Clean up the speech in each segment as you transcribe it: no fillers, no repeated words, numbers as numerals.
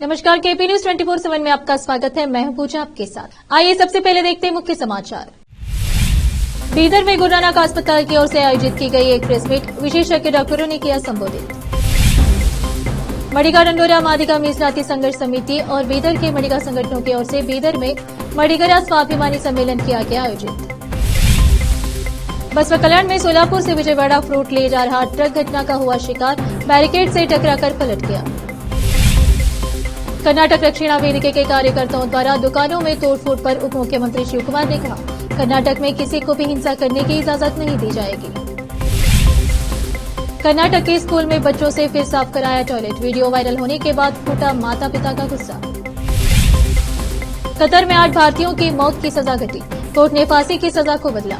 नमस्कार, KP news 24/7 में आपका स्वागत है। मैं हूं पूजा आपके साथ। आइए सबसे पहले देखते हैं मुख्य समाचार। बीदर में गुरु नानक अस्पताल की ओर से आयोजित की गई एक प्रेस मीट, विशेषज्ञ डॉक्टरों ने किया संबोधित। मड़ीगा डंडोरा मादिगा मीसलाती संघर्ष समिति और बीदर के मड़ीगा संगठनों की ओर से बीदर में मड़ीगरा स्वाभिमानी सम्मेलन किया गया आयोजित। बसवा कल्याण में सोलापुर से विजयवाड़ा फ्रूट ले जा रहा ट्रक घटना का हुआ शिकार, बैरिकेड से टकराकर पलट गया। कर्नाटक रक्षिणा वेदिके के कार्यकर्ताओं द्वारा दुकानों में तोड़फोड़ पर उप मुख्यमंत्री शिव कुमार ने कहा, कर्नाटक में किसी को भी हिंसा करने की इजाजत नहीं दी जाएगी। कर्नाटक के स्कूल में बच्चों से फिर साफ कराया टॉयलेट, वीडियो वायरल होने के बाद फूटा माता पिता का गुस्सा। कतर में 8 भारतीयों की मौत की सजा घटी, कोर्ट ने फांसी की सजा को बदला।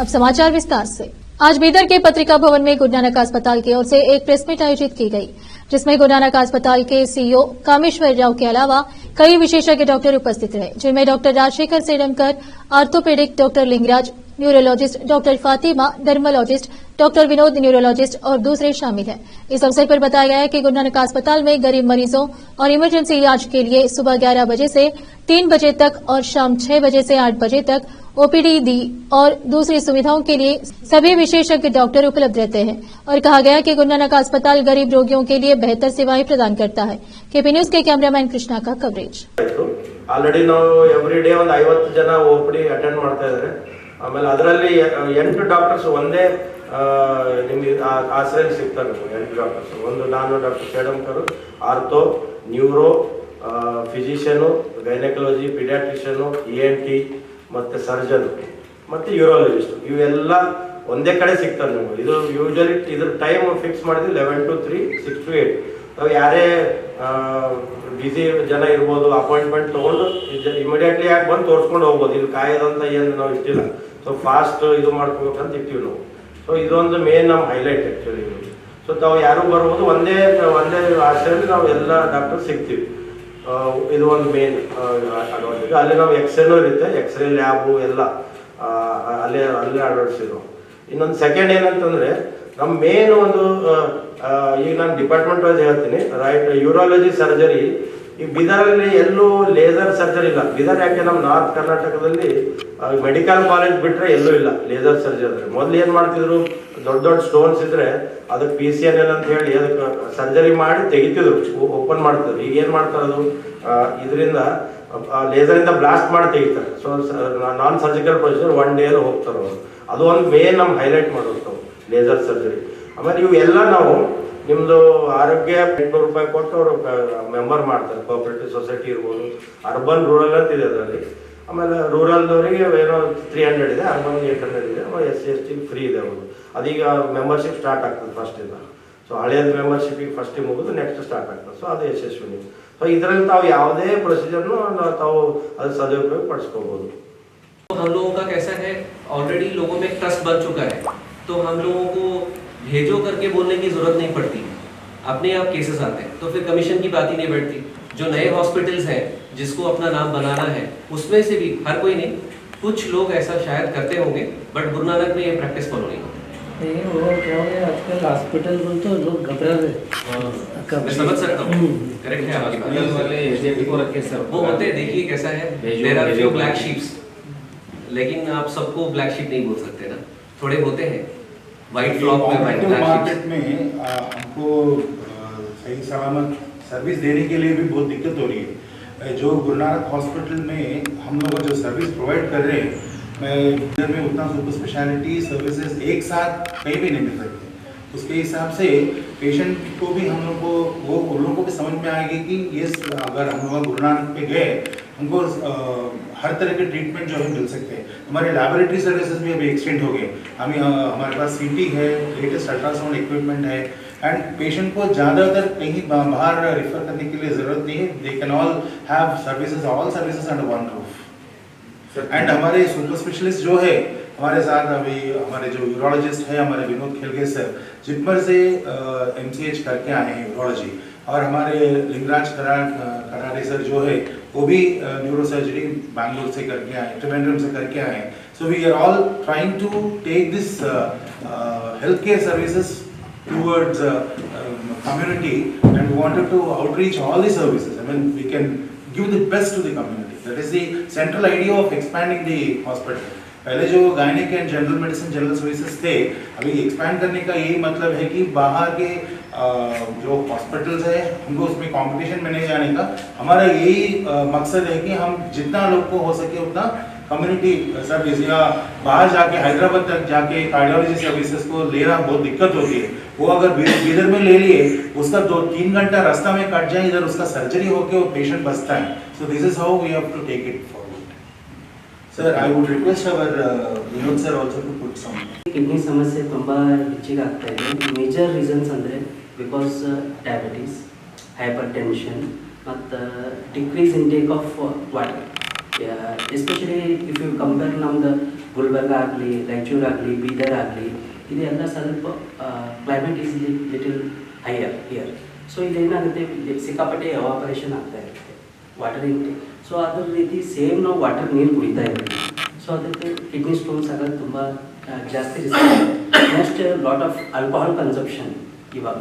अब समाचार विस्तार से। आज बीदर के पत्रिका भवन में गुरु नानक अस्पताल की ओर से एक प्रेस मीट आयोजित की गई, जिसमें गुरु नानक अस्पताल के सीईओ कामेश्वर राव के अलावा कई विशेषज्ञ डॉक्टर उपस्थित रहे, जिनमें doctor Rajshekhar Sedamkar, orthopaedic doctor Lingraj, neurologist doctor Fatima, dermatologist doctor Vinod, neurologist और दूसरे शामिल हैं। इस अवसर पर बताया गया कि गुरु नानक अस्पताल में गरीब मरीजों और इमरजेंसी इलाज के लिए सुबह 11 बजे से 3 बजे तक और शाम 6 बजे से 8 बजे तक ओपीडी दी और दूसरी सुविधाओं के लिए सभी विशेषज्ञ डॉक्टर उपलब्ध रहते हैं। और कहा गया कि गुरु नानक अस्पताल गरीब रोगियों के लिए बेहतर सेवाएं प्रदान करता है। केपी न्यूज के कैमरामैन कृष्णा का कवरेज। ऑलरेडी ನಾವು एवरी डे ಒಂದು 50 ಜನ ಓಪಿಡಿ ಅಟೆಂಡ್ ಮಾಡ್ತಾ ಇದ್ದಾರೆ. ಆಮೇಲೆ ಅದರಲ್ಲಿ 8 ಡಾಕ್ಟರ್ಸ್ ಒಂದೇ ನಿಮಗೆ ಆಶ್ರಯ ಸಿಗ್ತಾರೆ. 8 ಡಾಕ್ಟರ್ಸ್, ಒಂದು ನಾನು doctor Sedamkar, ortho, neuro, physician, gynaecology, paediatrician, ENT ಮತ್ತೆ ಸರ್ಜನ್ ಮತ್ತೆ ಯೂರಾಲಜಿಸ್ಟ್, ಇವೆಲ್ಲ ಒಂದೇ ಕಡೆ ಸಿಗ್ತಾರೆ ನಿಮಗೆ. ಇದು ಯೂಶಲಿ ಇದ್ರ ಟೈಮ್ ಫಿಕ್ಸ್ ಮಾಡಿದ್ವಿ 11 to 3, 6 to 8. ನಾವು ಯಾರೇ ಬಿಸಿ ಜನ ಇರ್ಬೋದು, ಅಪಾಯಿಂಟ್ಮೆಂಟ್ ತೊಗೊಂಡು ಇಮಿಡಿಯೇಟ್ಲಿ ಯಾಕೆ ಬಂದು ತೋರಿಸ್ಕೊಂಡು ಹೋಗ್ಬೋದು. ಇದು ಕಾಯೋದಂತ ಏನು ನಾವು ಇಟ್ಟಿಲ್ಲ. ಸೊ ಫಾಸ್ಟ್ ಇದು ಮಾಡ್ಕೋಬೇಕಂತ ಇಟ್ಟಿವಿ ನಾವು. ಸೊ ಇದೊಂದು ಮೇನ್ ನಮ್ಮ ಹೈಲೈಟ್ ಆ್ಯಕ್ಚುಲಿ. ಸೊ ತಾವು ಯಾರು ಬರ್ಬೋದು, ಒಂದೇ ಆಶ್ರಯದಲ್ಲಿ ನಾವು ಎಲ್ಲ ಡಾಕ್ಟರ್ ಸಿಗ್ತೀವಿ. ಇದು ಒಂದು ಮೇನ್ ಅಡ್ವಾಂಟೇಜ್. ಅಲ್ಲಿ ನಾವು ಎಕ್ಸ್ರೇನೂ ಇರುತ್ತೆ, ಎಕ್ಸ್ರೇ ಲ್ಯಾಬು ಎಲ್ಲ ಅಲ್ಲೇ ಅಳವಡಿಸಿದ್ರು. ಇನ್ನೊಂದು ಸೆಕೆಂಡ್ ಏನಂತಂದರೆ ನಮ್ಮ ಮೇನ್ ಒಂದು ಈಗ ನಾನು ಡಿಪಾರ್ಟ್ಮೆಂಟ್ ವೈಸ್ ಹೇಳ್ತೀನಿ, ರೈಟ್. ಯೂರಾಲಜಿ ಸರ್ಜರಿ ಈಗ ಬೀದರಲ್ಲಿ ಎಲ್ಲೂ ಲೇಸರ್ ಸರ್ಜರಿ ಇಲ್ಲ. ಬೀದರ್ ಯಾಕೆ ನಮ್ಮ ನಾರ್ತ್ ಕರ್ನಾಟಕದಲ್ಲಿ ಮೆಡಿಕಲ್ ಕಾಲೇಜ್ ಬಿಟ್ಟರೆ ಎಲ್ಲೂ ಇಲ್ಲ ಲೇಸರ್ ಸರ್ಜರಿ. ಮೊದಲು ಏನು ಮಾಡ್ತಿದ್ರು, ದೊಡ್ಡ ದೊಡ್ಡ ಸ್ಟೋನ್ಸ್ ಇದ್ರೆ ಅದಕ್ಕೆ PCNL ಅಂತ ಹೇಳಿ ಅದಕ್ಕೆ ಸರ್ಜರಿ ಮಾಡಿ ತೆಗಿತಿದ್ರು, ಓಪನ್ ಮಾಡ್ತಿದ್ರು. ಈಗ ಏನು ಮಾಡ್ತಾರೆ, ಅದು ಇದರಿಂದ ಲೇಸರಿಂದ ಬ್ಲಾಸ್ಟ್ ಮಾಡಿ ತೆಗಿತಾರೆ. ಸೊ ನಾನ್ ಸರ್ಜಿಕಲ್ ಪ್ರೊಸೀಜರ್ 1 day ಹೋಗ್ತಾರೆ ಅವರು. ಅದು ಒಂದು ಮೇನ್ ನಮ್ಮ ಹೈಲೈಟ್ ಮಾಡೋದು ಲೇಸರ್ ಸರ್ಜರಿ. ಆಮೇಲೆ ಇವು ಎಲ್ಲ ನಾವು ನಿಮ್ಮದು ಆರೋಗ್ಯ 800 ರೂಪಾಯಿ ಕೊಟ್ಟು ಅವರು ಮೆಂಬರ್ ಮಾಡ್ತಾರೆ. ಕೋಆಪರೇಟಿವ್ ಸೊಸೈಟಿ ಇರ್ಬೋದು, ಅರ್ಬನ್ ರೂರಲ್ ಅಂತ ಇದೆ ಅದರಲ್ಲಿ. ಆಮೇಲೆ ರೂರಲ್ದವರಿಗೆ ಏನೋ 300 ಇದೆ, ಅರ್ಬನ್ 800 ಇದೆ, SC ST ಫ್ರೀ ಇದೆ ಅವರು. ಅದೀಗ ಮೆಂಬರ್ಶಿಪ್ ಸ್ಟಾರ್ಟ್ ಆಗ್ತದೆ ಫಸ್ಟಿಂದ. ಸೊ ಹಳೆಯದು ಮೆಂಬರ್ಶಿಪ್ಪಿಗೆ ಫಸ್ಟಿಗೆ ಮುಗಿದು ನೆಕ್ಸ್ಟ್ ಸ್ಟಾರ್ಟ್ ಆಗ್ತದೆ. ಸೊ ಅದು ಯಶಸ್ವಿನಿ. ಸೊ ಇದರಲ್ಲಿ ತಾವು ಯಾವುದೇ ಪ್ರೊಸೀಜರ್ನು ತಾವು ಅದು ಸದುಪಯೋಗ ಪಡಿಸ್ಕೋಬೋದು. हम लोगों का कैसा है, ऑलरेडी लोगों में ट्रस्ट बन चुका है, तो हम लोगों को भेजो करके बोलने की जरूरत नहीं पड़ती, अपने आप केसेस आते हैं, तो फिर कमीशन की बात ही नहीं बैठती। जो नए हॉस्पिटल्स हैं जिसको अपना नाम बनाना है, उसमें से भी हर कोई नहीं, कुछ लोग ऐसा शायद करते होंगे, बट गुरु नानक में ये प्रैक्टिस फॉलो नहीं होती। वो क्या हो गया आजकल हॉस्पिटल बोल तो लोग घबरा रहे। मैं समझ सकता हूँ, करेक्ट है आपकी बात। वो होते हैं, देखिए कैसा है, there are few black sheeps, लेकिन आप सबको ब्लैक शीप नहीं बोल सकते ना, थोड़े होते हैं वाइट फ्लॉक में वाइट ब्लैक मार्केट में हमको सही सलामत सर्विस देने के लिए भी बहुत दिक्कत हो रही है। जो गुरु नानक हॉस्पिटल में हम लोग जो सर्विस प्रोवाइड कर रहे हैं, मैं इधर में उतना सुपर स्पेशलिटी सर्विसेज एक साथ कहीं भी नहीं मिल सकती। उसके हिसाब से पेशेंट को भी हम लोग को उन लोगों को भी समझ में आएगी कि ये अगर हम लोग गुरु नानक पे गए, हमको हर तरह के ट्रीटमेंट जो है मिल सकते हैं। हमारे लैबोरेटरी सर्विसेज भी अभी एक्सटेंड हो गए। हमारे पास CT है, लेटेस्ट अल्ट्रासाउंड इक्विपमेंट है, एंड पेशेंट को ज़्यादातर कहीं बाहर रेफर करने के लिए ज़रूरत नहीं है। They can all have services, all services under one roof. And हमारे सुपर स्पेशलिस्ट जो है हमारे साथ, अभी हमारे जो यूरोलॉजिस्ट है हमारे विनोद खेलगे सर, जिपमर से MCH करके आए हैं यूरोलॉजी, और हमारे लिंगराज करारे सर जो है वो भी न्यूरो सर्जरी बैंगलोर से करके आए, त्रिवेंद्रम से करके आए। So we are all trying to take this healthcare services towards community, and we wanted to outreach all the services. I mean, we can give the best to the community. That is the central idea of expanding the hospital. पहले जो gynaec and general medicine general services थे, अभी expand करने का यही मतलब है कि बाहर के जो हॉस्पिटल्स है उनको उसमें कंपटीशन में नहीं जाने का। हमारा यही मकसद है कि हम जितना लोग को हो सके उतना कम्युनिटी सर्विस, या बाहर जाके हैदराबाद तक जाके कार्डियोलॉजी सर्विसेज को लेना बहुत दिक्कत होती है। वो अगर बीदर में ले लिए, उसका 2-3 घंटा रास्ता में कट जाए, इधर उसका सर्जरी होके वो पेशेंट बचता है। So this is how we have to take it forward. Sir, I would request our Vinod sir also to put some. Kidney ಸಮಸ್ಯೆ ತುಂಬ ಹೆಚ್ಚಿಗಾಗ್ತಾ ಇದೆ. ಮೇಜರ್ ರೀಸನ್ಸ್ ಅಂದರೆ ಬಿಕಾಸ್ ಡಯಾಬಿಟೀಸ್, ಹೈಪರ್ ಟೆನ್ಷನ್ ಮತ್ತು decrease intake of water. Especially if you compare ನಮ್ದು ಗುಲ್ಬರ್ಗ ಆಗಲಿ, ರಾಯಚೂರು ಆಗಲಿ, ಬೀದರ್ ಆಗಲಿ, ಇದೆಲ್ಲ ಸ್ವಲ್ಪ climate is little higher here. So ಇಲ್ಲೇನಾಗುತ್ತೆ, ಸಿಕ್ಕಾಪಟ್ಟೆ ಎವಾಪರೇಷನ್ ಆಗ್ತಾ ಇರುತ್ತೆ ವಾಟರ್ ಇಂಟೇಕ್. ಸೊ ಅದ್ರ ರೀತಿ ಸೇಮ್ ನಾವು ವಾಟರ್ ನೀರು ಕುಡಿತಾ ಇರ್ತೀವಿ. ಸೊ ಅದಕ್ಕೆ ಕಿಡ್ನಿ ಸ್ಟೋನ್ಸ್ ಆಗೋದು ತುಂಬ ಜಾಸ್ತಿ risk. Next lot of alcohol consumption. ಇವಾಗ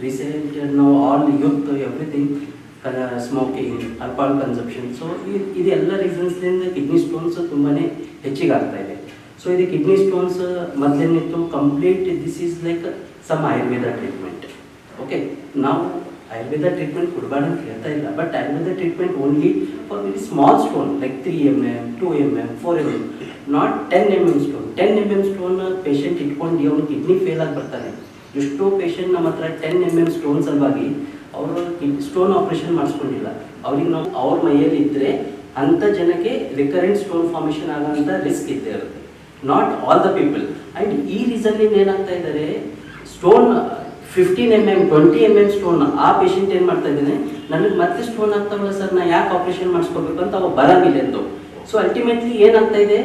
ರೀಸೆಂಟ್ ನಾವು all youth everything smoking, alcohol consumption. So ಇದೆಲ್ಲ ರೀಸನ್ಸ್ನಿಂದ ಕಿಡ್ನಿ ಸ್ಟೋನ್ಸ್ ತುಂಬಾ ಹೆಚ್ಚಿಗೆ ಆಗ್ತಾ ಇದೆ. ಸೊ ಇದು ಕಿಡ್ನಿ ಸ್ಟೋನ್ಸ್ ಮೊದಲೇನಿತ್ತು complete this is like some Ayurveda treatment. Okay, ನಾವು ಆಯುರ್ವೇದ ಟ್ರೀಟ್ಮೆಂಟ್ ಕೊಡಬಾರ್ದು ಅಂತ ಹೇಳ್ತಾ ಇಲ್ಲ, but Ayurveda treatment only for very small stone like 3 mm, 2 mm, 4 mm, not 10 mm stone. 10 mm stone patient ಇಟ್ಕೊಂಡು ಅವನು ಕಿಡ್ನಿ ಫೇಲ್ ಆಗಿ ಬರ್ತಾನೆ. ಎಷ್ಟೋ ಪೇಷಂಟ್ ನಮ್ಮ ಹತ್ರ 10 mm ಸ್ಟೋನ್ ಸಲುವಾಗಿ ಅವರು ಸ್ಟೋನ್ ಆಪರೇಷನ್ ಮಾಡಿಸ್ಕೊಂಡಿಲ್ಲ. ಅವ್ರಿಗೆ ನಾವು ಅವ್ರ ಮೈಯಲ್ಲಿ ಇದ್ದರೆ ಅಂಥ ಜನಕ್ಕೆ ರಿಕರೆಂಟ್ ಸ್ಟೋನ್ ಫಾರ್ಮೇಷನ್ ಆಗೋಂಥ ರಿಸ್ಕ್ ಇದ್ದೇ ಇರುತ್ತೆ. Not all the people. And ಈ ರೀಸನ್ನಿಂದ ಏನಾಗ್ತಾ ಇದ್ದಾರೆ, ಸ್ಟೋನ್ 15 mm, 20 mm ಸ್ಟೋನ್ ಆ ಪೇಷಂಟ್ ಏನು ಮಾಡ್ತಾ ಇದ್ದಾನೆ, ನನಗೆ ಮತ್ತೆ ಸ್ಟೋನ್ ಆಗ್ತಾವಲ್ಲ ಸರ್, ನಾ ಯಾಕೆ ಆಪರೇಷನ್ ಮಾಡಿಸ್ಕೋಬೇಕು ಅಂತ ಅವ ಬರಂಗಿಲ್ಲ ಎಂದು. ಸೊ ಅಲ್ಟಿಮೇಟ್ಲಿ ಏನಾಗ್ತಾ ಇದೆ,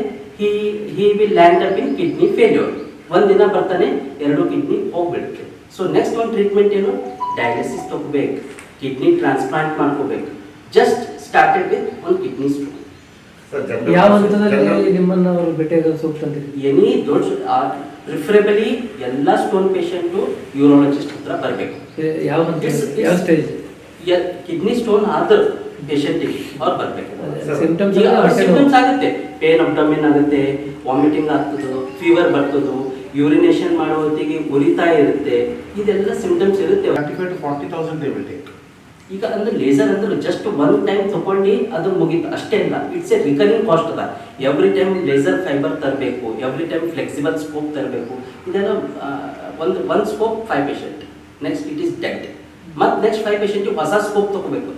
he will land up in kidney failure. ಒಂದಿನ ಬರ್ತಾನೆ, 2 ಕಿಡ್ನಿ ಹೋಗ್ಬಿಡುತ್ತೆ. ಸೊ ನೆಕ್ಸ್ಟ್ ಒಂದು ಟ್ರೀಟ್ಮೆಂಟ್ ಏನು, ಡಯಾಲಿಸಿಸ್ ತಗೋಬೇಕು, ಕಿಡ್ನಿ ಟ್ರಾನ್ಸ್ಪ್ಲಾಂಟ್ ಮಾಡ್ಕೋಬೇಕು. ಜಸ್ಟ್ ಸ್ಟಾರ್ಟೆಡ್ ವಿತ್ ಒಂದು ಕಿಡ್ನಿ ಸ್ಟೋನ್. ಯಾವ ಹಂತದಲ್ಲಿ ನಿಮ್ಮನ್ನು ಅವರು ಭೇಟಿಯಾಗಲು ಸೂಕ್ತ ಅಂತ? ಎನಿ ದೊಡ್ಡ ಪ್ರಿಫರೇಬಲಿ ಎಲ್ಲ ಸ್ಟೋನ್ ಪೇಷಂಟು ಯೂರಾಲಜಿಸ್ಟ್ ಹತ್ರ ಬರಬೇಕು. ಯಾವ ಹಂತ, ಯಾವ ಸ್ಟೇಜ್? ಕಿಡ್ನಿ ಸ್ಟೋನ್ ಆದ ಪೇಷಂಟಿಗೆ ಅವ್ರು ಬರಬೇಕು. ಸಿಂಪ್ಟಮ್ಸ್ ಆಗುತ್ತೆ, ಪೇನ್ ಅಬ್ಡಮಿನ್ ಆಗುತ್ತೆ, ವಾಮಿಟಿಂಗ್ ಆಗ್ತದೆ, ಫೀವರ್ ಬರ್ತದೆ, ಯೂರಿನೇಷನ್ ಮಾಡೋ ಹೊತ್ತಿಗೆ ಉರಿತಾ ಇರುತ್ತೆ, ಇದೆಲ್ಲ ಸಿಂಪ್ಟಮ್ಸ್ ಇರುತ್ತೆ. 35,000 to 40,000 they will take. ಈಗ ಅಂದ್ರೆ ಲೇಸರ್ ಅಂದ್ರೆ ಜಸ್ಟ್ ಒನ್ ಟೈಮ್ ತಗೊಂಡು ಅದು ಮುಗೀತು ಅಷ್ಟೇ ಇಲ್ಲ, ಇಟ್ಸ್ ಎ ರಿಕರಿಂಗ್ ಕಾಸ್ಟ್ ಅದ. ಎವ್ರಿ ಟೈಮ್ ಲೇಸರ್ ಫೈಬರ್ ತರಬೇಕು, ಎವ್ರಿ ಟೈಮ್ ಫ್ಲೆಕ್ಸಿಬಲ್ ಸ್ಕೋಪ್ ತರಬೇಕು. ಇದೆಲ್ಲ ಒಂದು scope 5 patient, next it is dead, ಮತ್ತು ನೆಕ್ಸ್ಟ್ 5 ಪೇಷಂಟ್ ಹೊಸ ಸ್ಕೋಪ್ ತಗೋಬೇಕು.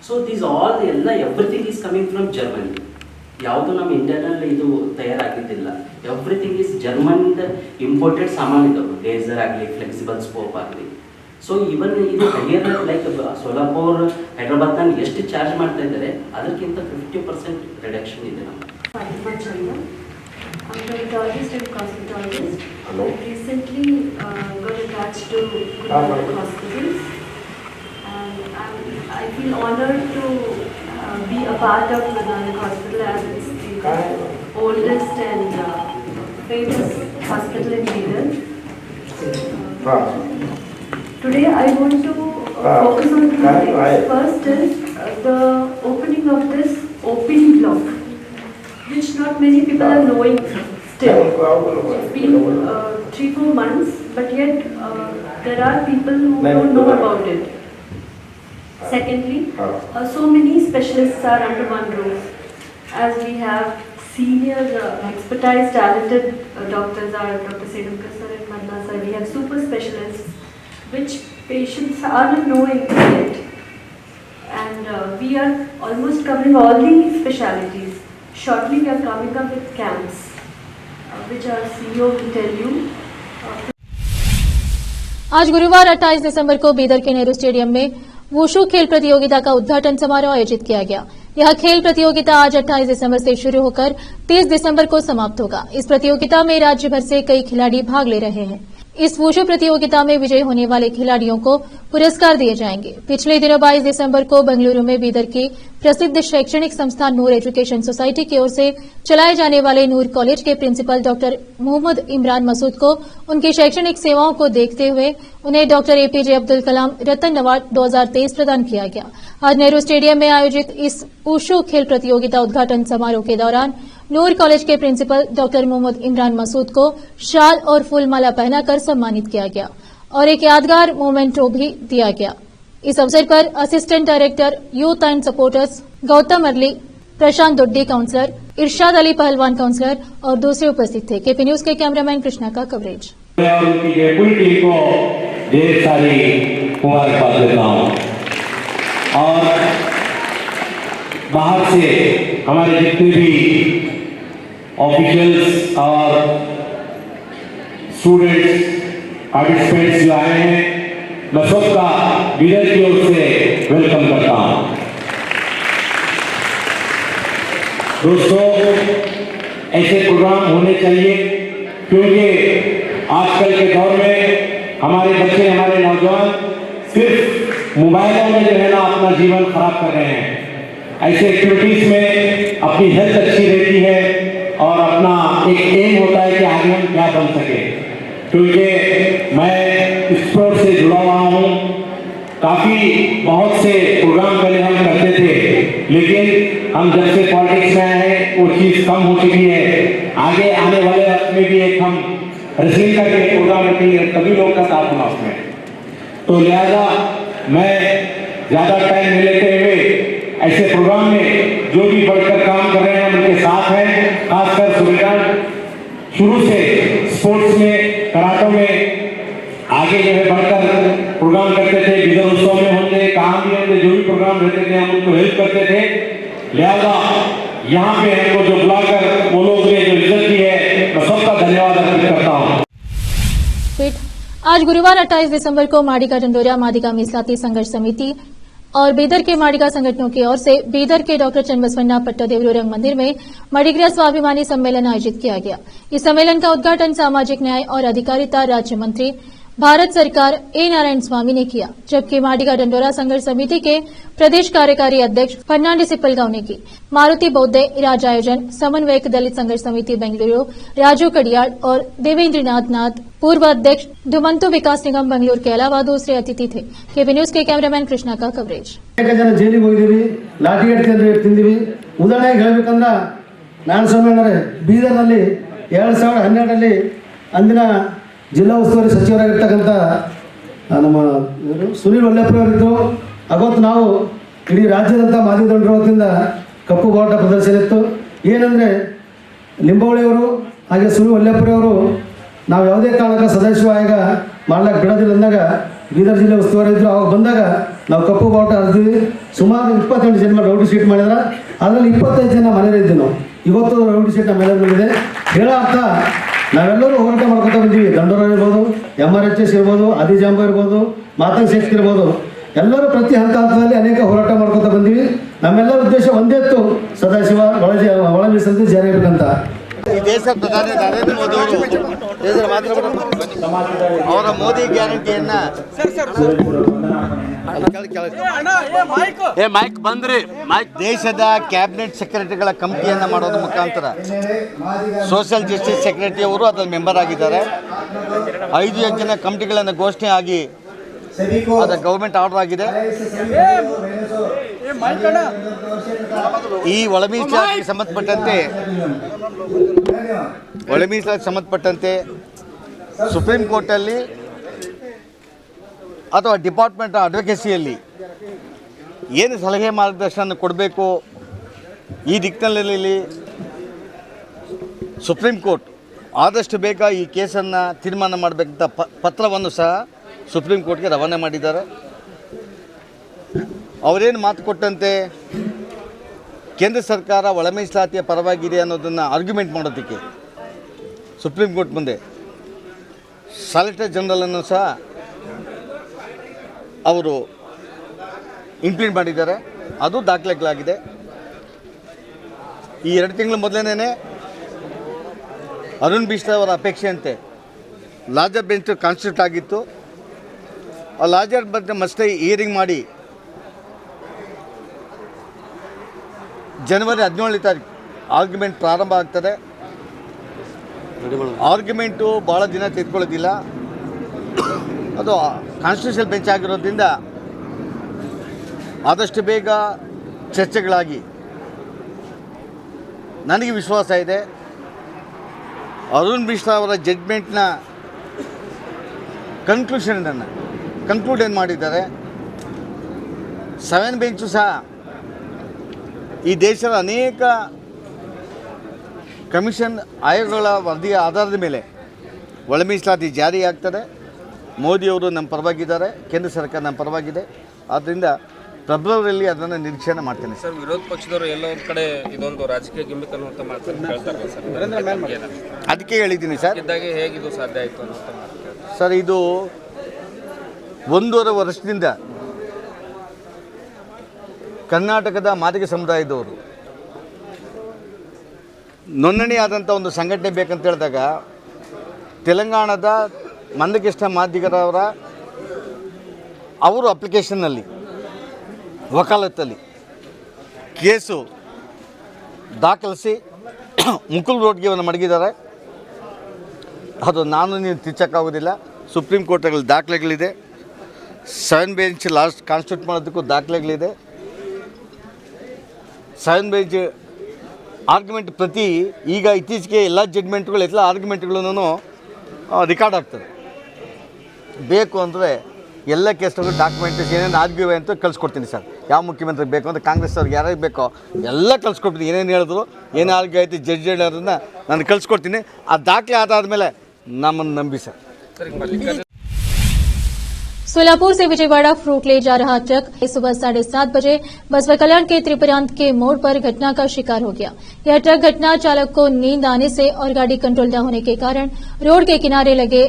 ಸೊ ದೀಸ್ ಆಲ್ ಎಲ್ಲ everything is coming from Germany. ಯಾವುದು ನಮ್ಮ ಇಂಡಿಯಾನಲ್ಲಿ ಇದು ತಯಾರಾಗಿದ್ದಿಲ್ಲ. ಎವ್ರಿಥಿಂಗ್ ಈಸ್ ಜರ್ಮನಿಂದ ಇಂಪೋರ್ಟೆಡ್ ಸಾಮಾನು ಇದ್ದವು, ಲೇಸರ್ ಆಗಲಿ, ಫ್ಲೆಕ್ಸಿಬಲ್ ಸ್ಕೋಪ್ ಆಗಲಿ. ಸೊ ಇವನ್ ಇದು ಹೈಯರ್ ಲೈಕ್ ಸೋಲಾಪುರ್, ಹೈದ್ರಾಬಾದ್ನಲ್ಲಿ ಎಷ್ಟು ಚಾರ್ಜ್ ಮಾಡ್ತಾ ಇದ್ದಾರೆ ಅದಕ್ಕಿಂತ 50% ರಿಡಕ್ಷನ್ ಇದೆ ನಮಗೆ. Fatima Chanda. I'm a dermatologist and cosmetologist. I recently got attached to Guru hospitals, and I feel honored to be a part of Guru Hospital as it's the oldest and famous hospital in Bidar. Today I want to focus on 2 things. First is the opening of this OPD block, which not many people are knowing still. It's been 3-4 months, but yet there are people who don't know about it. Secondly, so many specialists are under one roof, as we have senior expertise talented doctors are Dr. Sedulkar sir and Madna sir. We have super specialists which patients are not knowing yet, and we are almost covering all the specialities. Shortly we are coming up with camps, which our CEO will tell you. आज गुरुवार 28 दिसंबर को बीदर के Nehru stadium में wushu खेल प्रतियोगिता का उद्घाटन समारोह आयोजित किया गया। यह खेल प्रतियोगिता आज 28 दिसंबर से शुरू होकर 30 दिसंबर को समाप्त होगा। इस प्रतियोगिता में राज्य भर से कई खिलाड़ी भाग ले रहे हैं। इस वुशु प्रतियोगिता में विजयी होने वाले खिलाड़ियों को पुरस्कार दिए जाएंगे। पिछले दिनों 22 दिसंबर को बेंगलुरु में बीदर की प्रसिद्ध शैक्षणिक संस्था नूर एजुकेशन सोसाइटी की ओर से चलाए जाने वाले नूर कॉलेज के प्रिंसिपल डॉक्टर मोहम्मद इमरान मसूद को उनकी शैक्षणिक सेवाओं को देखते हुए उन्हें डॉक्टर एपीजे अब्दुल कलाम रत्न अवार्ड 2023 प्रदान किया गया। आज नेहरू स्टेडियम में आयोजित इस वुशु खेल प्रतियोगिता उद्घाटन समारोह के दौरान नूर कॉलेज के प्रिंसिपल डॉक्टर मोहम्मद इमरान मसूद को शाल और फूलमाला पहनाकर सम्मानित किया गया और एक यादगार मोमेंटो भी दिया गया। इस अवसर पर assistant director youth and supporters Gautam Arali, Prashant Doddi councillor, Irshad Ali Pahalwan councillor और दूसरे उपस्थित थे। केपी न्यूज के कैमरामैन कृष्णा का कवरेज। उनकी पूरी टीम को ढेर सारी मुबारकबाद देता हूँ और बाहर से हमारे जितने भी ऑफिशियल्स और स्टूडेंट्स पार्टिसिपेंट्स जो आए हैं, मैं सबका बीदर की ओर से वेलकम करता हूँ। दोस्तों, ऐसे प्रोग्राम होने चाहिए क्योंकि आजकल के दौर में हमारे बच्चे, हमारे नौजवान सिर्फ मोबाइलों में जो है ना अपना जीवन खराब कर रहे हैं। ऐसे एक्टिविटीज में अपनी हेल्थ अच्छी रहती है और अपना एक एम होता है कि आगे हम क्या बन सके। क्योंकि मैं स्पोर्ट से जुड़ा हुआ हूँ, काफ़ी बहुत से प्रोग्राम पहले हम करते थे, लेकिन हम जब से पॉलिटिक्स में आए हैं वो चीज़ कम हो चुकी है। आगे आने वाले वक्त में भी एक हम रेसलिंग का भी प्रोग्राम रखेंगे, तभी लोग का साथ होना उसमें। तो लिहाजा मैं ज़्यादा टाइम नहीं लेते हुए ऐसे प्रोग्राम में जो भी बढ़कर काम कर रहे हैं उनके साथ हैं। खासकर सुविधान शुरू से स्पोर्ट्स में, कराटों में आगे जो है बढ़कर प्रोग्राम करते थे। विजय उत्सव में होंगे, कहाँ भी होंगे, जो भी प्रोग्राम रहते थे हम उनको हेल्प करते थे। लिहाजा यहाँ पे हमको जो बुलाकर वो लोग ने जो इज्जत दी है, मैं सबका धन्यवाद अर्पित करता हूँ। आज गुरुवार 28 दिसंबर को माडिका डंडोरा मादिका मीसलाती संघर्ष समिति और बीदर के माडिका संगठनों की ओर से बीदर के डॉक्टर चन्नबसवण्ण पट्टादेवरू रंग मंदिर में मडिग्रा स्वाभिमानी सम्मेलन आयोजित किया गया। इस सम्मेलन का उद्घाटन सामाजिक न्याय और अधिकारिता राज्य मंत्री भारत सरकार ए नारायण स्वामी ने किया, जबकि माडिका डंडोरा संघर्ष समिति के प्रदेश कार्यकारी अध्यक्ष फर्नांडी सिप्पलगांव ने की। मारुति बौद्धे राज्य आयोजन समन्वयक दलित संघर्ष समिति बेंगलुरु राजू कडियाल और देवेंद्रनाथ नाथ पूर्व अध्यक्ष धुमंतु विकास निगम बेंगलुरु के अलावा दूसरे अतिथि थे। केपी न्यूज के कैमरामैन कृष्णा का कवरेज। ಜೈಲಿಗೆ ಹೋಗಿದ್ದೀವಿ, ಲಾಠಿ ತಿಂದಿವಿ। ಉದಾಹರಣೆಗೆ ಹೇಳಬೇಕಂದ್ರೆ ನಾನು ಸ್ವಾಮಿ ಬೀದರ್ನಲ್ಲಿ 2012ರಲ್ಲಿ ಅಂದಿನ ಜಿಲ್ಲಾ ಉಸ್ತುವಾರಿ ಸಚಿವರಾಗಿರ್ತಕ್ಕಂಥ ನಮ್ಮ ಸುನೀಲ್ ಒಲ್ಲೆಪ್ಪರವರಿದ್ದರು। ಅವತ್ತು ನಾವು ಇಡೀ ರಾಜ್ಯದಂಥ ಮಾದಿಗರ ವತಿಯಿಂದ ಕಪ್ಪು ಬಾವುಟ ಪ್ರದರ್ಶನ ಇತ್ತು। ಏನಂದರೆ ಲಿಂಬಾವಳಿಯವರು ಹಾಗೆ ಸುನೀಲ್ ಒಲ್ಲೆಪ್ಪರವರು ನಾವು ಯಾವುದೇ ಕಾರಣಕ್ಕೆ ಸದಸ್ಯ ಆಯೋಗ ಮಾಡ್ಲಿಕ್ಕೆ ಬಿಡೋದಿಲ್ಲ ಅಂದಾಗ ಬೀದರ್ ಜಿಲ್ಲೆ ಉಸ್ತುವಾರಿ ಇದ್ದರು। ಅವಾಗ ಬಂದಾಗ ನಾವು ಕಪ್ಪು ಬಾವುಟ ಹರಿದ್ವಿ। ಸುಮಾರು 28 ಜನ ರೌಡಿ ಶೀಟ್ ಮಾಡಿದ್ರೆ ಅದರಲ್ಲಿ 25 ಜನ ಮನೆಯಲ್ಲಿದ್ವಿ ನಾವು। ಇವತ್ತು ರೌಡಿ ಶೀಟ್ ನಮ್ಮ ಮೇಲೆ ಇದೆ। ಹೇಳೋ ಅರ್ಥ ನಾವೆಲ್ಲರೂ ಹೋರಾಟ ಮಾಡ್ಕೊತಾ ಬಂದೀವಿ। ದಂಡೋರ ಇರ್ಬೋದು, MRHS ಇರ್ಬೋದು, ಆದಿಜಾಂಬ ಇರ್ಬೋದು, ಮಾತಂಗ್ ಶೇಖ್ ಇರ್ಬೋದು, ಎಲ್ಲರೂ ಪ್ರತಿ ಹಂತದಲ್ಲಿ ಅನೇಕ ಹೋರಾಟ ಮಾಡ್ಕೊತಾ ಬಂದೀವಿ। ನಮ್ಮೆಲ್ಲರ ಉದ್ದೇಶ ಒಂದೇ ಇತ್ತು, ಸದಾಶಿವ ಒಳ ಮೀಸಲು ಜಾರಿ ಆಗಬೇಕಂತ। ಈ ದೇಶದ ಪ್ರಧಾನಿ ನರೇಂದ್ರ ಮೋದಿ ಅವರು ಅವರ ಮೋದಿ ಗ್ಯಾರಂಟಿಯನ್ನ ಮೈಕ್ ಬಂದ್ರಿ ಮೈಕ್ ದೇಶದ ಕ್ಯಾಬಿನೆಟ್ ಸೆಕ್ರೆಟರಿಗಳ ಕಮಿಟಿಯನ್ನ ಮಾಡೋದ್ರ ಮುಖಾಂತರ ಸೋಷಿಯಲ್ ಜಸ್ಟಿಸ್ ಸೆಕ್ರೆಟರಿ ಅವರು ಅದರ ಮೆಂಬರ್ ಆಗಿದ್ದಾರೆ। 5 ಜನ ಕಮಿಟಿಗಳನ್ನು ಘೋಷಣೆ ಆಗಿ ಅದು ಗೌರ್ಮೆಂಟ್ ಆರ್ಡರ್ ಆಗಿದೆ। ಈ ಒಳ ಮೀಸಲಾತಿಗೆ ಸಂಬಂಧಪಟ್ಟಂತೆ ಸುಪ್ರೀಂ ಕೋರ್ಟಲ್ಲಿ ಅಥವಾ ಡಿಪಾರ್ಟ್ಮೆಂಟ್ ಅಡ್ವೊಕೇಸಿಯಲ್ಲಿ ಏನು ಸಲಹೆ ಮಾರ್ಗದರ್ಶನ ಕೊಡಬೇಕು ಈ ದಿಕ್ಕಿನಲ್ಲಿ ಸುಪ್ರೀಂ ಕೋರ್ಟ್ ಆದಷ್ಟು ಬೇಗ ಈ ಕೇಸನ್ನು ತೀರ್ಮಾನ ಮಾಡಬೇಕಂತ ಪತ್ರವನ್ನು ಸಹ ಸುಪ್ರೀಂ ಕೋರ್ಟ್ಗೆ ರವಾನೆ ಮಾಡಿದ್ದಾರೆ। ಅವರೇನು ಮಾತು ಕೊಟ್ಟಂತೆ ಕೇಂದ್ರ ಸರ್ಕಾರ ಒಳ ಮೀಸಲಾತಿಯ ಪರವಾಗಿದೆ ಅನ್ನೋದನ್ನು ಆರ್ಗ್ಯುಮೆಂಟ್ ಮಾಡೋದಕ್ಕೆ ಸುಪ್ರೀಂ ಕೋರ್ಟ್ ಮುಂದೆ ಸಾಲಿಸಿಟರ್ ಜನರಲನ್ನು ಸಹ ಅವರು ಇಂಪ್ಲಿಮೆಂಟ್ ಮಾಡಿದ್ದಾರೆ, ಅದು ದಾಖಲೆಗಳಾಗಿದೆ। ಈ 2 ತಿಂಗಳ ಮೊದಲನೇ ಅರುಣ್ ಬಿಸ್ಲಾ ಅವರ ಅಪೇಕ್ಷೆಯಂತೆ ಲಾರ್ಜರ್ ಬೆಂಚ್ ಕಾನ್ಸ್ಟಿಟ್ಯೂಟ್ ಆಗಿತ್ತು. ಆ ಲಾರ್ಜರ್ ಬೆಂಚ್ ಮತ್ತೆ ಹಿಯರಿಂಗ್ ಮಾಡಿ ಜನವರಿ 17ನೇ ತಾರೀಕು ಆರ್ಗ್ಯುಮೆಂಟ್ ಪ್ರಾರಂಭ ಆಗ್ತದೆ. ಆರ್ಗ್ಯುಮೆಂಟು ಭಾಳ ದಿನ ತೆಗೆದುಕೊಳ್ಳೋದಿಲ್ಲ. ಅದು ಕಾನ್ಸ್ಟಿಟ್ಯೂಷನಲ್ ಬೆಂಚ್ ಆಗಿರೋದ್ರಿಂದ ಆದಷ್ಟು ಬೇಗ ಚರ್ಚೆಗಳಾಗಿ ನನಗೆ ವಿಶ್ವಾಸ ಇದೆ ಅರುಣ್ ಮಿಶ್ರಾ ಅವರ ಜಡ್ಜ್ಮೆಂಟ್ನ ಕನ್ಕ್ಲೂಡ್ ಏನು ಮಾಡಿದ್ದಾರೆ. 7 ಬೆಂಚು ಸಹ ಈ ದೇಶದ ಅನೇಕ ಕಮಿಷನ್ ಆಯೋಗಗಳ ವರದಿಯ ಆಧಾರದ ಮೇಲೆ ಒಳ ಮೀಸಲಾತಿ ಜಾರಿಯಾಗ್ತದೆ. ಮೋದಿಯವರು ನಮ್ಮ ಪರವಾಗಿದ್ದಾರೆ, ಕೇಂದ್ರ ಸರ್ಕಾರ ನಮ್ಮ ಪರವಾಗಿದೆ. ಆದ್ದರಿಂದ ಫೆಬ್ರವರಿಯಲ್ಲಿ ಅದನ್ನು ನಿರೀಕ್ಷಣೆ ಮಾಡ್ತೇನೆ. ಸರ್, ವಿರೋಧ ಪಕ್ಷದವರು ಎಲ್ಲ ಒಂದು ಕಡೆ ಇದೊಂದು ರಾಜಕೀಯ ಗಿಮಿಕ್ ಅನ್ನುವಂಥ ಮಾತನ್ನು ಹೇಳ್ತಾರೆ ಸರ್. ಅದಕ್ಕೆ ಹೇಳಿದ್ದೀನಿ ಸರ್, ಇದ್ದಾಗೆ ಹೇಗಿದು ಸಾಧ್ಯ ಆಯಿತು ಅನ್ನುವಂಥ ಮಾತು ಸರ್. ಇದು 1.5 ವರ್ಷದಿಂದ ಕರ್ನಾಟಕದ ಮಾದಿಗ ಸಮುದಾಯದವರು ನೋಂದಣಿಯಾದಂಥ ಒಂದು ಸಂಘಟನೆ ಬೇಕಂತ ಹೇಳಿದಾಗ ತೆಲಂಗಾಣದ ಮಂದಕೃಷ್ಣ ಮಾದಿಗರವರ ಅವರು ಅಪ್ಲಿಕೇಶನ್ನಲ್ಲಿ ವಕಾಲತ್ತಲ್ಲಿ ಕೇಸು ದಾಖಲಿಸಿ ಮುಕುಲ್ ರೋಡ್ಗೆ ಅವನ್ನು ಮಡಗಿದ್ದಾರೆ. ಅದು ನಾನು ನೀವು ತಿಚ್ಚಕ್ಕಾಗೋದಿಲ್ಲ. ಸುಪ್ರೀಂ ಕೋರ್ಟ್ಗಳಲ್ಲಿ ದಾಖಲೆಗಳಿದೆ. 7 ಬೆಂಚ್ ಲಾಸ್ಟ್ ಕಾನ್ಸ್ಟಿಟ್ಯೂಟ್ ಮಾಡೋದಕ್ಕೂ ದಾಖಲೆಗಳಿದೆ. 7 ಬೆಂಚ್ ಆರ್ಗ್ಯುಮೆಂಟ್ ಪ್ರತಿ ಈಗ ಇತ್ತೀಚೆಗೆ ಎಲ್ಲ ಜಡ್ಜ್ಮೆಂಟ್ಗಳು ಎಲ್ಲ ಆರ್ಗ್ಯುಮೆಂಟ್ಗಳನ್ನು ರೆಕಾರ್ಡ್ ಆಗ್ತದೆ. ಬೇಕು ಅಂದರೆ ಎಲ್ಲ ಕೇಸ್ಗಳು ಡಾಕ್ಯುಮೆಂಟ್ಸ್ ಏನೇನು ಆರ್ಗ್ಯೂ ಅಂತ ಕಳಿಸ್ಕೊಡ್ತೀನಿ ಸರ್. ಯಾವ ಮುಖ್ಯಮಂತ್ರಿಗೆ ಬೇಕು ಅಂತ ಕಾಂಗ್ರೆಸ್ ಅವ್ರಿಗೆ ಯಾರಿಗೆ ಬೇಕೋ ಎಲ್ಲ ಕಳಿಸ್ಕೊಡ್ತೀನಿ. ಏನೇನು ಹೇಳಿದ್ರು, ಏನು ಆರ್ಗ್ಯೂ ಆಯಿತು, ಜಡ್ಜ್ ಹೇಳೋದನ್ನು ನಾನು ಕಳಿಸ್ಕೊಡ್ತೀನಿ. ಆ ದಾಖಲೆ ಆದಾದಮೇಲೆ ನಮ್ಮನ್ನು ನಂಬಿ ಸರ್. सोलापुर से विजयवाड़ा फ्रूट ले जा रहा ट्रक सुबह 7:30 बजे बसवा कल्याण के त्रिपुरांत के मोड़ पर घटना का शिकार हो गया। यह ट्रक घटना चालक को नींद आने से और गाड़ी कंट्रोल न होने के कारण रोड के किनारे लगे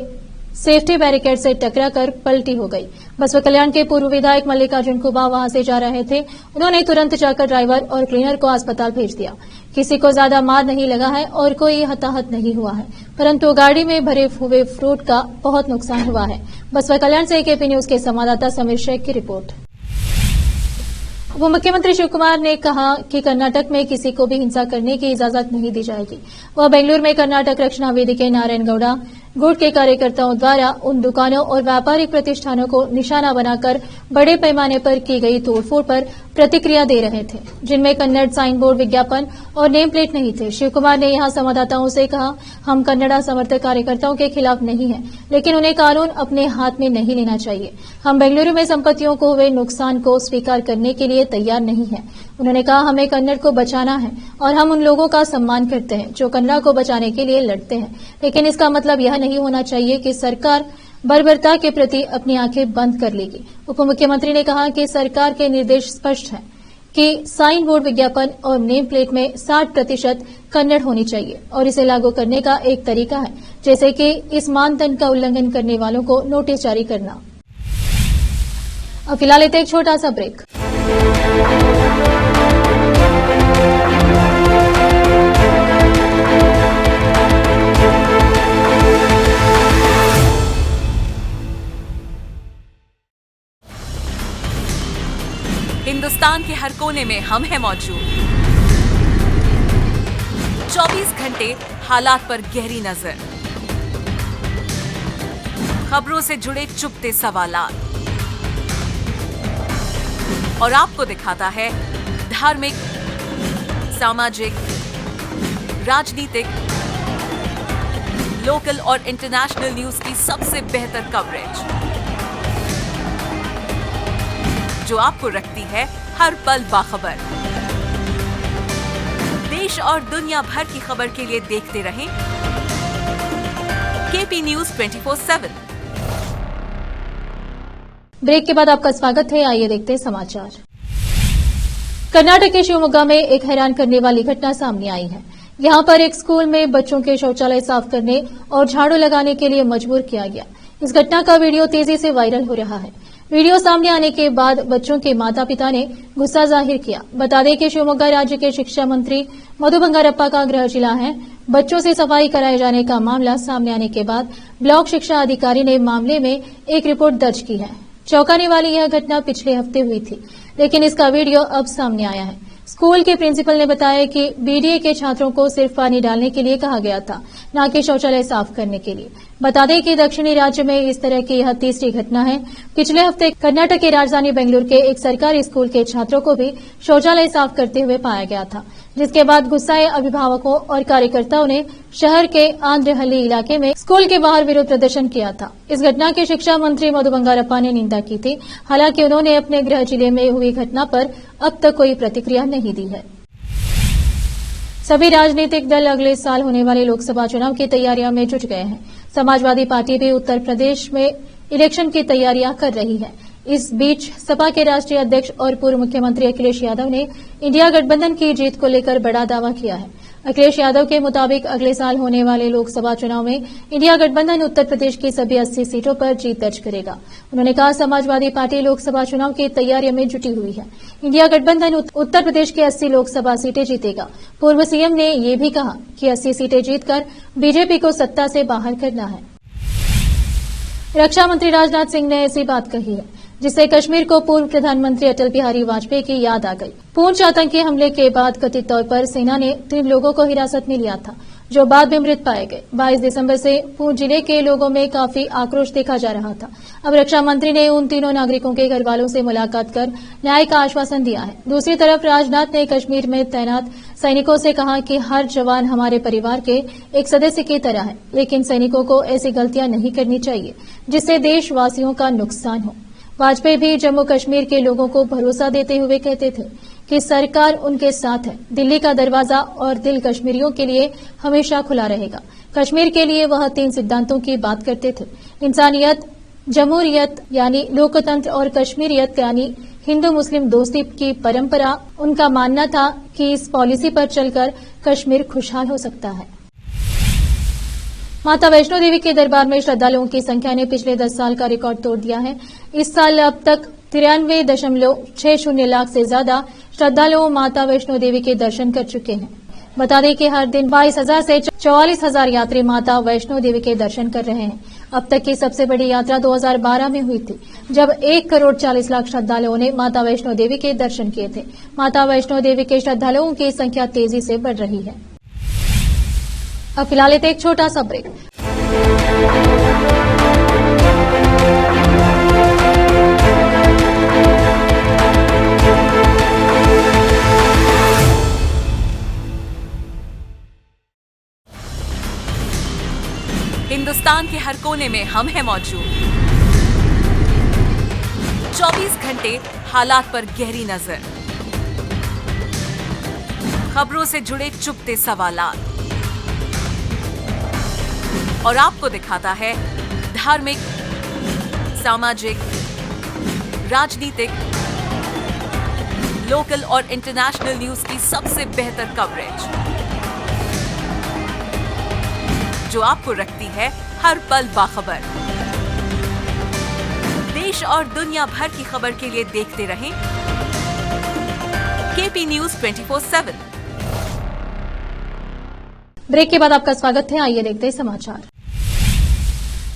सेफ्टी बैरिकेड से टकराकर पलटी हो गई। बसवा कल्याण के पूर्व विधायक मल्लिकार्जुन कुबा वहां से जा रहे थे। उन्होंने तुरंत जाकर ड्राइवर और क्लीनर को अस्पताल भेज दिया। किसी को ज्यादा मार नहीं लगा है और कोई हताहत नहीं हुआ है, परंतु गाड़ी में भरे हुए फ्रूट का बहुत नुकसान हुआ है। बसवा कल्याण से केपी न्यूज के संवाददाता समीर शेख की रिपोर्ट। उप मुख्यमंत्री शिव कुमार ने कहा कि कर्नाटक में किसी को भी हिंसा करने की इजाजत नहीं दी जाएगी। वह बेंगलुरु में कर्नाटक रक्षणा वेदी के नारायण गौड़ा गुट के कार्यकर्ताओं द्वारा उन दुकानों और व्यापारिक प्रतिष्ठानों को निशाना बनाकर बड़े पैमाने पर की गई तोड़फोड़ पर प्रतिक्रिया दे रहे थे, जिनमें कन्नड़ साइन बोर्ड, विज्ञापन और नेम प्लेट नहीं थे। शिव कुमार ने यहां संवाददाताओं से कहा, हम कन्नड़ा समर्थक कार्यकर्ताओं के खिलाफ नहीं हैं, लेकिन उन्हें कानून अपने हाथ में नहीं लेना चाहिए। हम बेंगलुरु में संपत्तियों को हुए नुकसान को स्वीकार करने के लिए तैयार नहीं है। उन्होंने कहा, हमें कन्नड़ को बचाना है और हम उन लोगों का सम्मान करते हैं जो कन्नड़ा को बचाने के लिए लड़ते हैं, लेकिन इसका मतलब यह नहीं होना चाहिए कि सरकार बर्बरता के प्रति अपनी आंखें बंद कर लेगी। उप मुख्यमंत्री ने कहा कि सरकार के निर्देश स्पष्ट हैं कि साइन बोर्ड, विज्ञापन और नेम प्लेट में 60% कन्नड़ होनी चाहिए और इसे लागू करने का एक तरीका है, जैसे कि इस मानदंड का उल्लंघन करने वालों को नोटिस जारी करना। अब फिलहाल लेते एक छोटा सा ब्रेक। हिंदुस्तान के हर कोने में हम हैं मौजूद। 24 घंटे हालात पर गहरी नजर, खबरों से जुड़े चुपते सवालात और आपको दिखाता है धार्मिक, सामाजिक, राजनीतिक, लोकल और इंटरनेशनल न्यूज की सबसे बेहतर कवरेज, जो आपको रखती है हर पल बाखबर। देश और दुनिया भर की खबर के लिए देखते रहें केपी न्यूज 24/7। ब्रेक के बाद आपका स्वागत है। आइए देखते हैं समाचार। कर्नाटक के शिवमोगा में एक हैरान करने वाली घटना सामने आई है। यहां पर एक स्कूल में बच्चों के शौचालय साफ करने और झाड़ू लगाने के लिए मजबूर किया गया। इस घटना का वीडियो तेजी से वायरल हो रहा है। वीडियो सामने आने के बाद बच्चों के माता पिता ने गुस्सा जाहिर किया। बता दें कि शिवमोगा राज्य के शिक्षा मंत्री मधु बंगारप्पा का गृह जिला है। बच्चों से सफाई कराए जाने का मामला सामने आने के बाद ब्लॉक शिक्षा अधिकारी ने मामले में एक रिपोर्ट दर्ज की है। चौंकाने वाली यह घटना पिछले हफ्ते हुई थी, लेकिन इसका वीडियो अब सामने आया है। स्कूल के प्रिंसिपल ने बताया कि बीडीए के छात्रों को सिर्फ पानी डालने के लिए कहा गया था, न कि शौचालय साफ करने के लिए। बता दें कि दक्षिणी राज्य में इस तरह की यह तीसरी घटना है। पिछले हफ्ते कर्नाटक की राजधानी बेंगलुरु के एक सरकारी स्कूल के छात्रों को भी शौचालय साफ करते हुए पाया गया था, जिसके बाद गुस्साए अभिभावकों और कार्यकर्ताओं ने शहर के आंध्रहल्ली इलाके में स्कूल के बाहर विरोध प्रदर्शन किया था। इस घटना की शिक्षा मंत्री मधु बंगारप्पा ने निंदा की थी। हालांकि उन्होंने अपने गृह जिले में हुई घटना पर अब तक कोई प्रतिक्रिया नहीं दी है। सभी राजनीतिक दल अगले साल होने वाले लोकसभा चुनाव की तैयारियों में जुट गए हैं। समाजवादी पार्टी भी उत्तर प्रदेश में इलेक्शन की तैयारियां कर रही है। इस बीच सपा के राष्ट्रीय अध्यक्ष और पूर्व मुख्यमंत्री अखिलेश यादव ने इंडिया गठबंधन की जीत को लेकर बड़ा दावा किया है। अखिलेश यादव के मुताबिक अगले साल होने वाले लोकसभा चुनाव में इंडिया गठबंधन उत्तर प्रदेश की सभी 80 सीटों पर जीत दर्ज करेगा। उन्होंने कहा, समाजवादी पार्टी लोकसभा चुनाव की तैयारियों में जुटी हुई है। इंडिया गठबंधन उत्तर प्रदेश की 80 लोकसभा सीटें जीतेगा। पूर्व सीएम ने यह भी कहा कि 80 सीटें जीतकर बीजेपी को सत्ता से बाहर करना है। रक्षा मंत्री राजनाथ सिंह ने ऐसी बात कही है जिससे कश्मीर को पूर्व प्रधानमंत्री अटल बिहारी वाजपेयी की याद आ गई। पुंछ आतंकी हमले के बाद कथित तौर पर सेना ने 3 लोगों को हिरासत में लिया था, जो बाद में मृत पाए गए। 22 दिसंबर से पुंछ जिले के लोगों में काफी आक्रोश देखा जा रहा था। अब रक्षा मंत्री ने उन तीनों नागरिकों के घर वालों से मुलाकात कर न्याय का आश्वासन दिया है। दूसरी तरफ राजनाथ ने कश्मीर में तैनात सैनिकों से कहा कि हर जवान हमारे परिवार के एक सदस्य की तरह है, लेकिन सैनिकों को ऐसी गलतियां नहीं करनी चाहिए जिससे देशवासियों का नुकसान हो। वाजपेयी भी जम्मू कश्मीर के लोगों को भरोसा देते हुए कहते थे कि सरकार उनके साथ है। दिल्ली का दरवाजा और दिल कश्मीरियों के लिए हमेशा खुला रहेगा। कश्मीर के लिए वह 3 सिद्धांतों की बात करते थे, इंसानियत, जमहूरियत यानी लोकतंत्र और कश्मीरियत यानी हिंदू मुस्लिम दोस्ती की परंपरा। उनका मानना था कि इस पॉलिसी पर चलकर कश्मीर खुशहाल हो सकता है। माता वैष्णो देवी के दरबार में श्रद्धालुओं की संख्या ने पिछले 10 साल का रिकॉर्ड तोड़ दिया है। इस साल अब तक 93.60 लाख से ज्यादा श्रद्धालु माता वैष्णो देवी के दर्शन कर चुके हैं। बता दें कि हर दिन 22,000 से 44,000 यात्री माता वैष्णो देवी के दर्शन कर रहे हैं। अब तक की सबसे बड़ी यात्रा 2012 में हुई थी, जब 1,40,00,000 श्रद्धालुओं ने माता वैष्णो देवी के दर्शन किए थे। माता वैष्णो देवी के श्रद्धालुओं की संख्या तेजी से बढ़ रही है। अब फिलहाल एक छोटा सा ब्रेक। हिंदुस्तान के हर कोने में हम हैं मौजूद। 24 घंटे हालात पर गहरी नजर, खबरों से जुड़े चुपते सवालात और आपको दिखाता है धार्मिक, सामाजिक, राजनीतिक, लोकल और इंटरनेशनल न्यूज की सबसे बेहतर कवरेज, जो आपको रखती है हर पल बाखबर। देश और दुनिया भर की खबर के लिए देखते रहें केपी न्यूज 24/7। ब्रेक के बाद आपका स्वागत है। आइए देखते हैं समाचार।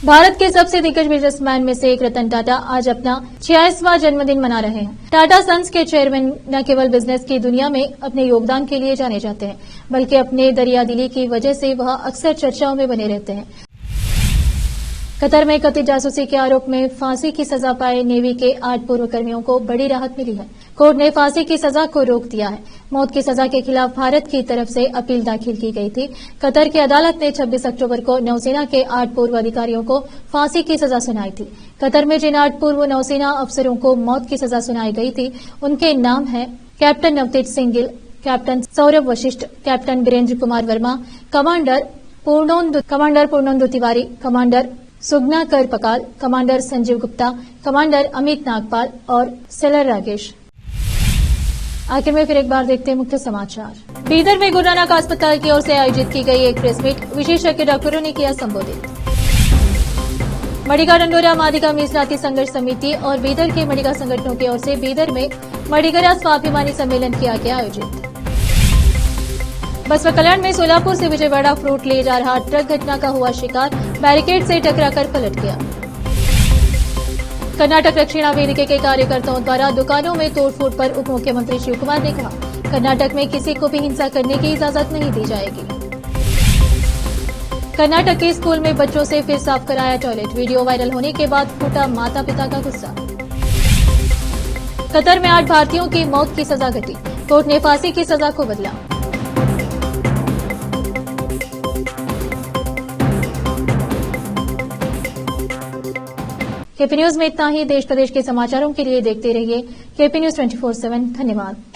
भारत के सबसे दिग्गज बिजनेसमैन में से एक रतन टाटा आज अपना 86वां जन्मदिन मना रहे हैं। टाटा सन्स के चेयरमैन न केवल बिजनेस की दुनिया में अपने योगदान के लिए जाने जाते हैं, बल्कि अपने दरियादिली की वजह से वह अक्सर चर्चाओं में बने रहते हैं। कतर में कथित जासूसी के आरोप में फांसी की सजा पाए नेवी के 8 पूर्व कर्मियों को बड़ी राहत मिली है। कोर्ट ने फांसी की सजा को रोक दिया है। मौत की सजा के खिलाफ भारत की तरफ से अपील दाखिल की गई थी। कतर की अदालत ने 26 अक्टूबर को नौसेना के 8 पूर्व अधिकारियों को फांसी की सजा सुनाई थी। कतर में जिन 8 पूर्व नौसेना अफसरों को मौत की सजा सुनाई गई थी, उनके नाम हैं captain Navtej Singh Gill, captain Saurabh Vashisht, captain Virendra Kumar Verma, commander Purnendu Tiwari, commander Sugunakar Pakal, commander Sanjeev Gupta, commander Amit Nagpal और सेलर रागेश। आखिर में फिर एक बार देखते हैं मुख्य समाचार। बीदर में गुरु नानक अस्पताल की ओर से आयोजित की गई एक प्रेस मीट, विशेषज्ञ डॉक्टरों ने किया संबोधित। मडिगा डंडोरा मादिगा मीसलाती संघर्ष समिति और बीदर के मडिगा संगठनों की ओर से बीदर में मडिगरा स्वाभिमानी सम्मेलन किया गया आयोजित। बसवा कल्याण में सोलापुर से विजयवाड़ा फ्रूट ले जा रहा ट्रक घटना का हुआ शिकार, बैरिकेड से टकराकर पलट गया। कर्नाटक रक्षिणा वेदिके के कार्यकर्ताओं द्वारा दुकानों में तोड़फोड़ पर उप मुख्यमंत्री शिव कुमार ने कहा, कर्नाटक में किसी को भी हिंसा करने की इजाजत नहीं दी जाएगी। कर्नाटक के स्कूल में बच्चों से फिर साफ कराया टॉयलेट, वीडियो वायरल होने के बाद फूटा माता पिता का गुस्सा। कतर में 8 भारतीयों की मौत की सजा घटी, कोर्ट ने फांसी की सजा को बदला। केपी न्यूज में इतना ही। देश प्रदेश के समाचारों के लिए देखते रहिए केपी न्यूज 24/7। धन्यवाद।